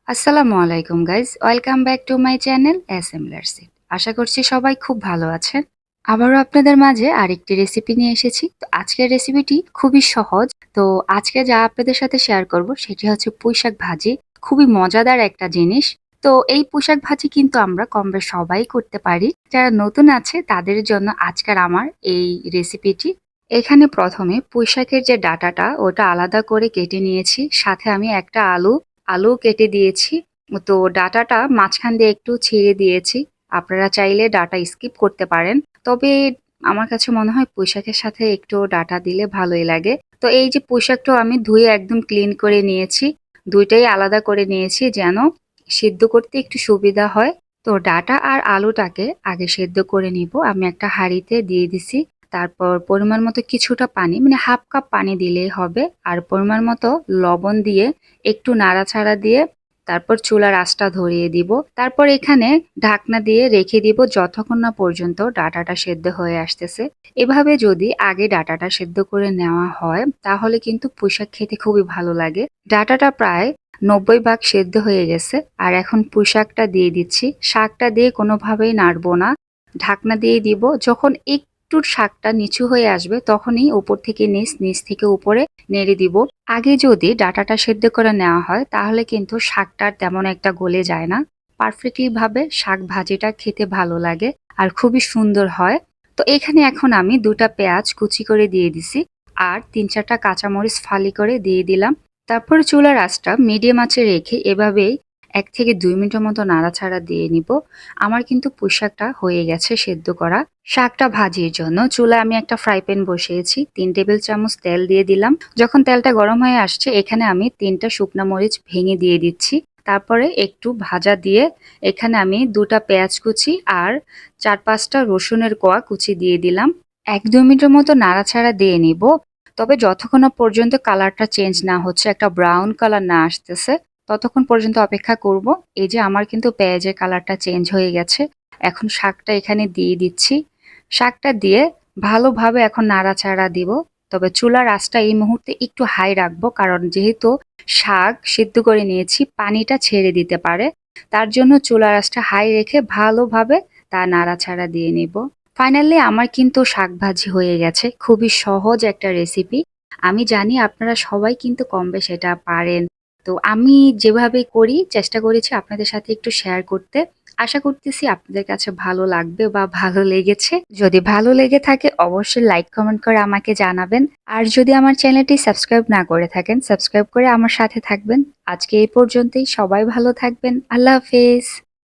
আসসালামু আলাইকুম guys, welcome back to my channel অ্যাসেম্বলার্সি। আশা করছি সবাই খুব ভালো আছেন। আবারও আপনাদের মাঝে আরেকটি রেসিপি নিয়ে এসেছি। তো আজকের রেসিপিটি খুবই সহজ। তো আজকে যা আপনাদের সাথে শেয়ার করব সেটি হচ্ছে পুঁইশাক ভাজি। খুবই মজাদার একটা জিনিস। তো এই পুঁইশাক ভাজি কিন্তু আমরা কমবেশ সবাই করতে পারি। যারা নতুন আছে তাদের জন্য আজকের আমার এই রেসিপিটি। এখানে প্রথমে পুঁইশাকের যে ডাঁটাটা ওটা আলাদা করে কেটে নিয়েছি, সাথে আমি একটা আলু কেটে দিয়েছি। তো ডাঁটাটা মাঝখান দিয়ে একটু ছিঁড়ে দিয়েছি। আপনারা চাইলে ডাঁটা স্কিপ করতে পারেন, তবে আমার কাছে মনে হয় পুঁইশাকের সাথে একটু ডাঁটা দিলে ভালোই লাগে। তো এই যে পুঁইশাকটাও আমি ধুয়ে একদম ক্লিন করে নিয়েছি, দুইটাই আলাদা করে নিয়েছি যেন সিদ্ধ করতে একটু সুবিধা হয়। তো ডাঁটা আর আলুটাকে আগে সেদ্ধ করে নিব। আমি একটা হাঁড়িতে দিয়ে দিছি। তারপর পরিমাণ মতো কিছুটা পানি, মানে হাফ কাপ পানি দিলেই হবে, আর পরিমাণ মতো লবণ দিয়ে একটু নাড়াচাড়া দিয়ে তারপর চুলার আঁচটা ধরিয়ে দিব। তারপর এখানে ঢাকনা দিয়ে রেখে দিব যতক্ষণ না পর্যন্ত ডাঁটাটা সেদ্ধ হয়ে আসতেছে। এভাবে যদি আগে ডাঁটাটা সেদ্ধ করে নেওয়া হয় তাহলে কিন্তু পুঁইশাক খেতে খুবই ভালো লাগে। ডাঁটাটা প্রায় 90 ভাগ সেদ্ধ হয়ে গেছে, আর এখন পুঁইশাকটা দিয়ে দিচ্ছি। শাকটা দিয়ে কোনোভাবেই নাড়বো না, ঢাকনা দিয়ে দিব। যখন একটু শাকটা নিচু হয়ে আসবে তখনই উপর থেকে নিচ, নিচ থেকে উপরে নেড়ে দিব। আগে যদি ডাঁটাটা সেদ্ধ করে নেওয়া হয় তাহলে কিন্তু শাকটা তেমন একটা গলে যায় না, পারফেক্টলি ভাবে শাক ভাজিটা খেতে ভালো লাগে আর খুবই সুন্দর হয়। তো এখানে এখন আমি দুটা পেঁয়াজ কুচি করে দিয়ে দিছি, আর 3-4টা কাঁচামরিচ ফালি করে দিয়ে দিলাম। তারপর চুলার আঁচটা মিডিয়াম আঁচে রেখে এভাবেই 1 থেকে 2 মিনিটের মতো নাড়াচাড়া দিয়ে নিব। আমার কিন্তু পুঁইশাকটা হয়ে গেছে সেদ্ধ করা। শাকটা ভাজির জন্য চুলায় আমি একটা ফ্রাই প্যান বসিয়েছি, 3 টেবিল চামচ তেল দিয়ে দিলাম। যখন তেলটা গরম হয়ে আসছে এখানে আমি 3টা শুকনা মরিচ ভেঙে দিয়ে দিচ্ছি। তারপরে একটু ভাজা দিয়ে এখানে আমি 2টা পেঁয়াজ কুচি আর 4-5টা রসুনের কোয়া কুচি দিয়ে দিলাম। 1-2 মিনিটের মতো নাড়াচাড়া দিয়ে নিব। তবে যতক্ষণ না পর্যন্ত কালারটা চেঞ্জ না হচ্ছে, একটা ব্রাউন কালার না আসতেছে, ততক্ষণ পর্যন্ত অপেক্ষা করব। এই যে আমার কিন্তু পেঁয়াজের কালারটা চেঞ্জ হয়ে গেছে। এখন শাকটা এখানে দিয়ে দিচ্ছি। শাকটা দিয়ে ভালোভাবে এখন নাড়াচাড়া দিব। তবে চুলার আঁচটা এই মুহূর্তে একটু হাই রাখবো, কারণ যেহেতু শাক সিদ্ধ করে নিয়েছি পানিটা ছেড়ে দিতে পারে। তার জন্য চুলার আঁচটা হাই রেখে ভালোভাবে তা নাড়াচাড়া দিয়ে নিব। ফাইনালি আমার কিন্তু শাক ভাজি হয়ে গেছে। খুবই সহজ একটা রেসিপি। আমি জানি আপনারা সবাই কিন্তু কম বেশ এটা পারেন। তো আমি যেভাবে করি চেষ্টা করেছি আপনাদের সাথে একটু শেয়ার করতে। আশা করতেছি আপনাদের কাছে ভালো লাগবে বা ভালো লেগেছে। যদি ভালো লেগে থাকে অবশ্যই লাইক কমেন্ট করে আমাকে জানাবেন। আর যদি আমার চ্যানেলটি সাবস্ক্রাইব না করে থাকেন সাবস্ক্রাইব করে আমার সাথে থাকবেন। আজকে এই পর্যন্তই, সবাই ভালো থাকবেন। আল্লাহ হাফেজ।